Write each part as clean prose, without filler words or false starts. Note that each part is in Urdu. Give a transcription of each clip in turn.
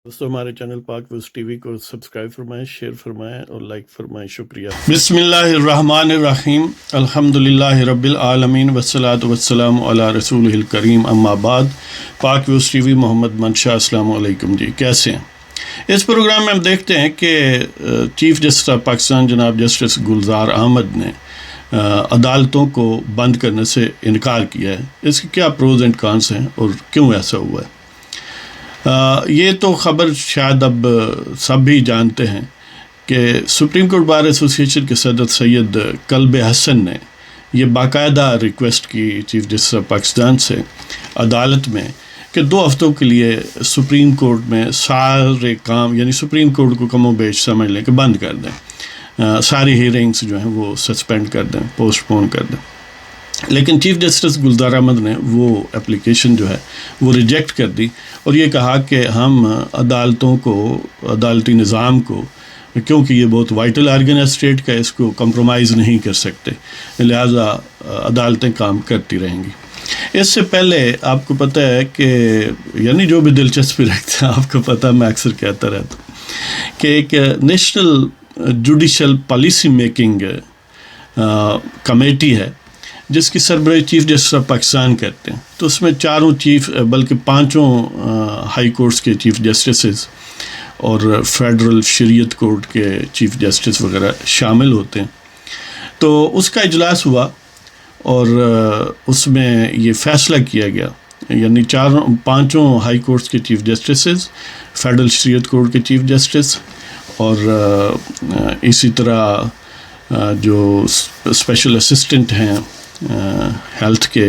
دوستو ہمارے چینل پاک ویوز ٹی وی کو سبسکرائب فرمائیں، شیئر فرمائیں اور لائک فرمائیں، شکریہ۔ بسم اللہ الرحمن الرحیم، الحمدللہ رب العالمین والصلاة والسلام علی رسولہ الکریم، اما بعد۔ پاک ویوز ٹی وی محمد منشا، السلام علیکم جی، کیسے ہیں؟ اس پروگرام میں ہم دیکھتے ہیں کہ چیف جسٹس آف پاکستان جناب جسٹس گلزار احمد نے عدالتوں کو بند کرنے سے انکار کیا ہے۔ اس کے کیا پروز اینڈ کانس ہیں اور کیوں ایسا ہوا ہے؟ یہ تو خبر شاید اب سب بھی جانتے ہیں کہ سپریم کورٹ بار ایسوسیشن کے صدر سید کلب حسن نے یہ باقاعدہ ریکویسٹ کی چیف جسٹس آف پاکستان سے عدالت میں کہ 2 ہفتوں کے لیے سپریم کورٹ میں سارے کام، یعنی سپریم کورٹ کو کم و بیش سمجھ لیں کہ بند کر دیں، ساری ہیئرنگس جو ہیں وہ سسپینڈ کر دیں، پوسٹ پون کر دیں۔ لیکن چیف جسٹس گلزار احمد نے وہ اپلیکیشن جو ہے وہ ریجیکٹ کر دی اور یہ کہا کہ ہم عدالتوں کو، عدالتی نظام کو، کیونکہ یہ بہت وائٹل آرگن ہے اسٹیٹ کا، اس کو کمپرومائز نہیں کر سکتے، لہٰذا عدالتیں کام کرتی رہیں گی۔ اس سے پہلے آپ کو پتہ ہے کہ یعنی جو بھی دلچسپی رکھتے ہیں، آپ کو پتہ، میں اکثر کہتا رہتا ہوں کہ ایک national judicial policy making committee ہے جس کی سربراہی چیف جسٹس آف پاکستان کرتے ہیں، تو اس میں 4 بلکہ 5 ہائی کورٹس کے چیف جسٹسز اور فیڈرل شریعت کورٹ کے چیف جسٹس وغیرہ شامل ہوتے ہیں۔ تو اس کا اجلاس ہوا اور اس میں یہ فیصلہ کیا گیا، یعنی 5 ہائی کورٹس کے چیف جسٹسز، فیڈرل شریعت کورٹ کے چیف جسٹس اور اسی طرح جو اسپیشل اسسٹنٹ ہیں ہیلتھ کے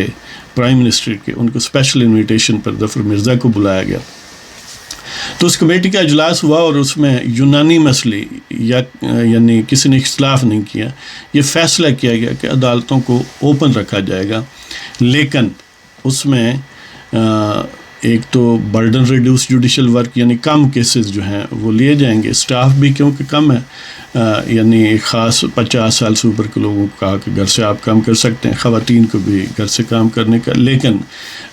پرائم منسٹر کے، ان کو اسپیشل انویٹیشن پر ظفر مرزا کو بلایا گیا۔ تو اس کمیٹی کا اجلاس ہوا اور اس میں یونانیمسلی یعنی کسی نے اختلاف نہیں کیا، یہ فیصلہ کیا گیا کہ عدالتوں کو اوپن رکھا جائے گا، لیکن اس میں ایک تو برڈن ریڈیوس جوڈیشل ورک، یعنی کم کیسز جو ہیں وہ لیے جائیں گے، اسٹاف بھی کیونکہ کم ہے، یعنی خاص 50 سال سے اوپر کے لوگوں کو کہا کہ گھر سے آپ کام کر سکتے ہیں، خواتین کو بھی گھر سے کام کرنے کا، لیکن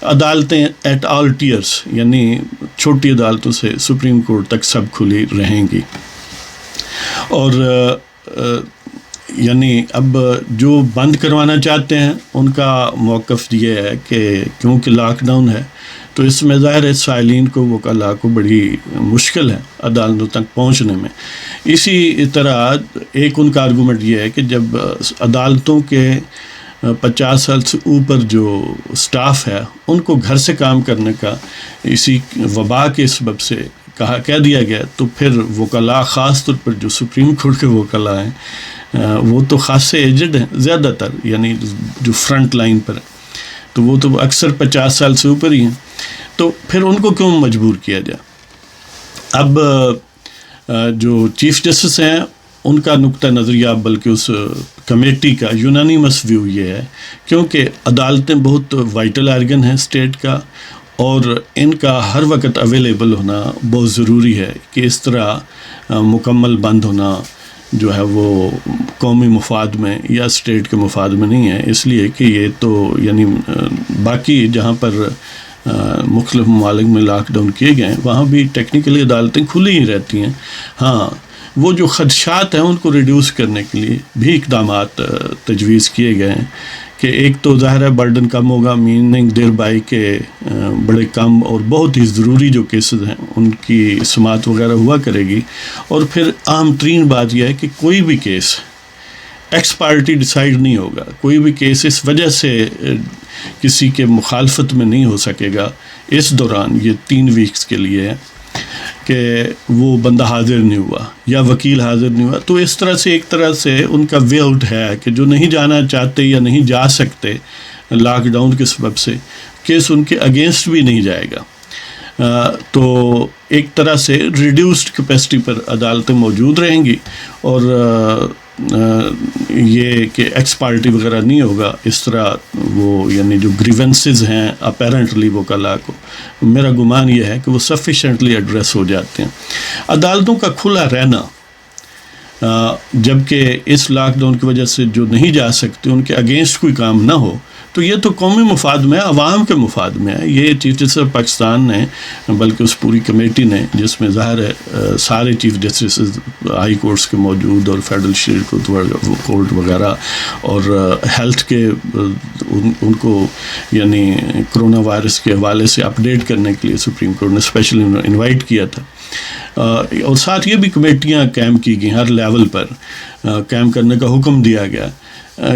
عدالتیں ایٹ آل ٹیئرس، یعنی چھوٹی عدالتوں سے سپریم کورٹ تک سب کھلی رہیں گی۔ اور یعنی اب جو بند کروانا چاہتے ہیں ان کا موقف یہ ہے کہ کیونکہ لاک ڈاؤن ہے تو اس میں ظاہر ہے سائلین کو، وکلاء کو بڑی مشکل ہے عدالتوں تک پہنچنے میں۔ اسی طرح ایک ان کا آرگومنٹ یہ ہے کہ جب عدالتوں کے 50 سال سے اوپر جو سٹاف ہے ان کو گھر سے کام کرنے کا اسی وبا کے سبب سے کہہ دیا گیا، تو پھر وکلاء، خاص طور پر جو سپریم کورٹ کے وکلاء ہیں، وہ تو خاصے ایجڈ ہیں زیادہ تر، یعنی جو فرنٹ لائن پر ہیں، تو وہ تو اکثر 50 سال سے اوپر ہی ہیں، تو پھر ان کو کیوں مجبور کیا جائے؟ اب جو چیف جسٹس ہیں ان کا نقطہ نظریہ، بلکہ اس کمیٹی کا یونانیمس ویو یہ ہے، کیونکہ عدالتیں بہت وائٹل آرگن ہیں اسٹیٹ کا اور ان کا ہر وقت اویلیبل ہونا بہت ضروری ہے کہ اس طرح مکمل بند ہونا جو ہے وہ قومی مفاد میں یا اسٹیٹ کے مفاد میں نہیں ہے، اس لیے کہ یہ تو یعنی باقی جہاں پر مختلف ممالک میں لاک ڈاؤن کیے گئے ہیں وہاں بھی ٹیکنیکلی عدالتیں کھلی ہی رہتی ہیں۔ ہاں، وہ جو خدشات ہیں ان کو ریڈیوس کرنے کے لیے بھی اقدامات تجویز کیے گئے ہیں کہ ایک تو ظاہر ہے برڈن کم ہوگا، میننگ دیر بائی کے بڑے کم اور بہت ہی ضروری جو کیسز ہیں ان کی سماعت وغیرہ ہوا کرے گی، اور پھر اہم ترین بات یہ ہے کہ کوئی بھی کیس ایکس پارٹی ڈیسائیڈ نہیں ہوگا، کوئی بھی کیس اس وجہ سے کسی کے مخالفت میں نہیں ہو سکے گا اس دوران، یہ 3 ویکس کے لیے ہے کہ وہ بندہ حاضر نہیں ہوا یا وکیل حاضر نہیں ہوا، تو اس طرح سے ایک طرح سے ان کا وے آؤٹ ہے کہ جو نہیں جانا چاہتے یا نہیں جا سکتے لاک ڈاؤن کے سبب سے، کیس ان کے اگینسٹ بھی نہیں جائے گا، تو ایک طرح سے ریڈیوسڈ کیپیسٹی پر عدالتیں موجود رہیں گی اور یہ کہ ایکس پارٹی وغیرہ نہیں ہوگا، اس طرح وہ یعنی جو گریونسز ہیں اپیرنٹلی وکلاء کو، میرا گمان یہ ہے کہ وہ سفیشینٹلی ایڈریس ہو جاتے ہیں۔ عدالتوں کا کھلا رہنا، جبکہ اس لاک ڈاؤن کی وجہ سے جو نہیں جا سکتے ان کے اگینسٹ کوئی کام نہ ہو، تو یہ تو قومی مفاد میں ہے، عوام کے مفاد میں ہے. یہ چیف جسٹس آف پاکستان نے بلکہ اس پوری کمیٹی نے جس میں ظاہر ہے سارے چیف جسٹس ہائی کورٹس کے موجود اور فیڈرل کورٹ وغیرہ اور ہیلتھ کے ان کو یعنی کرونا وائرس کے حوالے سے اپڈیٹ کرنے کے لیے سپریم کورٹ نے اسپیشلی انوائٹ کیا تھا. اور ساتھ یہ بھی کمیٹیاں قائم کی گئیں، ہر لیول پر قائم کرنے کا حکم دیا گیا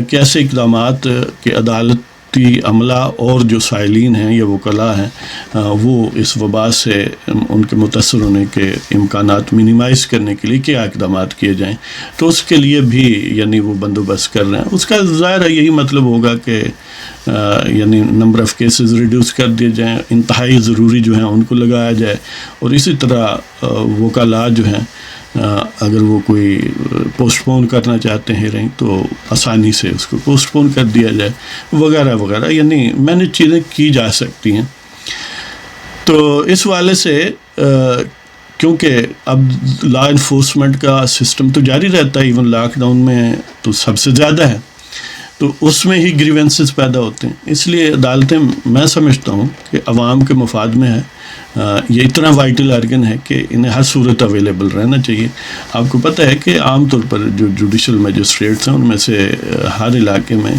کہ ایسے اقدامات کہ عدالتی عملہ اور جو سائلین ہیں یا وکلاء ہیں وہ اس وبا سے ان کے متاثر ہونے کے امکانات منیمائز کرنے کے لیے کیا اقدامات کیے جائیں، تو اس کے لیے بھی یعنی وہ بندوبست کر رہے ہیں. اس کا ظاہر ہے یہی مطلب ہوگا کہ یعنی نمبر آف کیسز ریڈیوس کر دیے جائیں، انتہائی ضروری جو ہیں ان کو لگایا جائے، اور اسی طرح وکلاء جو ہیں اگر وہ کوئی پوسٹ پون کرنا چاہتے ہیں ہیئرنگ تو آسانی سے اس کو پوسٹ پون کر دیا جائے وغیرہ وغیرہ، یعنی مینیج چیزیں کی جا سکتی ہیں. تو اس والے سے کیونکہ اب لا انفورسمنٹ کا سسٹم تو جاری رہتا ہے، ایون لاک ڈاؤن میں تو سب سے زیادہ ہے، تو اس میں ہی گریونسز پیدا ہوتے ہیں. اس لیے عدالتیں میں سمجھتا ہوں کہ عوام کے مفاد میں ہے. یہ اتنا وائٹل آرگن ہے کہ انہیں ہر صورت اویلیبل رہنا چاہیے. آپ کو پتہ ہے کہ عام طور پر جو جوڈیشل میجسٹریٹس ہیں ان میں سے ہر علاقے میں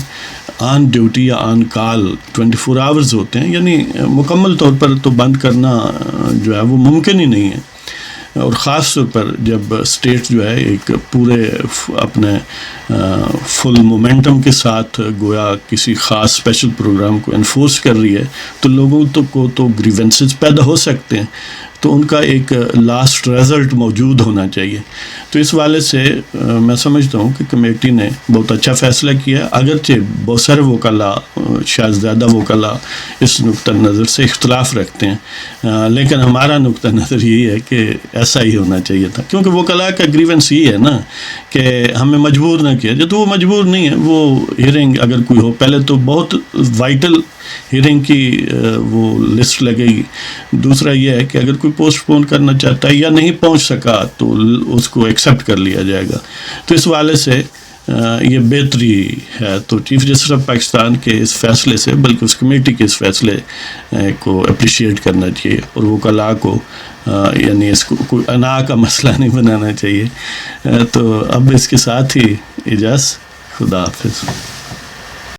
آن ڈیوٹی یا آن کال 24 آورز ہوتے ہیں، یعنی مکمل طور پر تو بند کرنا جو ہے وہ ممکن ہی نہیں ہے. اور خاص طور پر جب اسٹیٹ جو ہے ایک پورے اپنے فل مومنٹم کے ساتھ گویا کسی خاص اسپیشل پروگرام کو انفورس کر رہی ہے تو لوگوں کو تو گریونسز پیدا ہو سکتے ہیں، تو ان کا ایک لاسٹ رزلٹ موجود ہونا چاہیے. تو اس والے سے میں سمجھتا ہوں کہ کمیٹی نے بہت اچھا فیصلہ کیا، اگرچہ بہت سارے وکلاء شاید زیادہ وکلاء اس نقطہ نظر سے اختلاف رکھتے ہیں، لیکن ہمارا نقطہ نظر یہی ہے کہ ایسا ہی ہونا چاہیے تھا، کیونکہ وکلاء کا گریونس یہ ہے نا کہ ہمیں مجبور نہ کیا جائے. تو وہ مجبور نہیں ہے، وہ ہیئرنگ اگر کوئی ہو پہلے تو بہت وائٹل ہیئرنگ کی وہ لسٹ لگے گی. دوسرا یہ ہے کہ اگر کوئی پوسٹ پون کرنا چاہتا ہے یا نہیں پہنچ سکا تو اس کو ایکسیپٹ کر لیا جائے گا. تو اس والے سے یہ بہتری ہے. تو چیف جسٹس آف پاکستان کے اس فیصلے سے بلکہ اس کمیٹی کے اس فیصلے کو اپریشیٹ کرنا چاہیے، اور وکلاء کو یعنی اس کو کوئی انا کا مسئلہ نہیں بنانا چاہیے. تو اب اس کے ساتھ ہی اجازت، خدا حافظ.